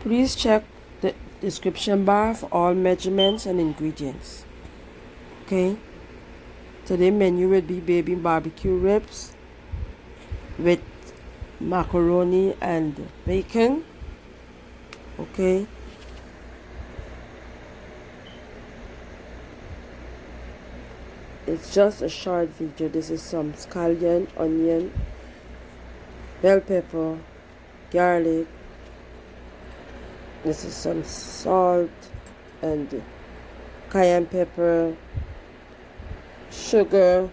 Please check the description bar for all measurements and ingredients. Okay, today's menu will be baby barbecue ribs with macaroni and bacon. Okay, it's just a short video. This is some scallion, onion, bell pepper, garlic. This is some salt and cayenne pepper, sugar,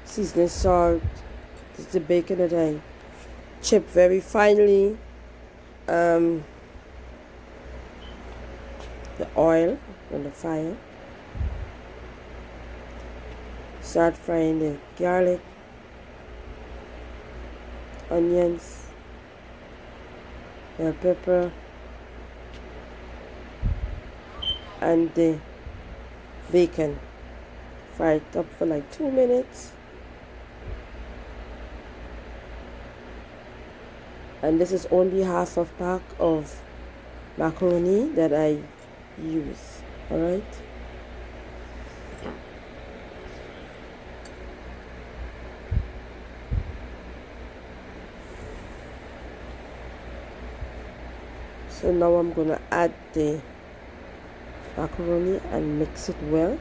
seasoning salt. This is the bacon that I chip very finely. The oil on the fire. Start frying the garlic, onions, bell pepper, and the bacon. Fry it up for like 2 minutes. And this is only half a pack of macaroni that I use. Alright. So now I'm gonna add the macaroni and mix it well.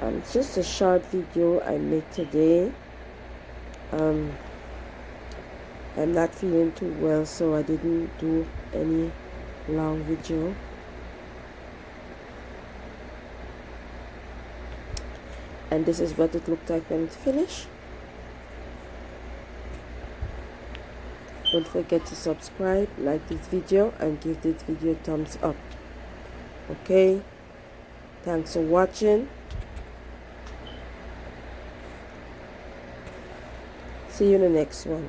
It's just a short video I made today. I'm not feeling too well, so I didn't do any long video. And this is what it looked like when it's finished. Don't forget to subscribe, like this video, and give this video a thumbs up. Okay, thanks for watching. See you in the next one.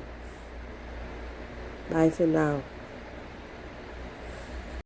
Bye for now.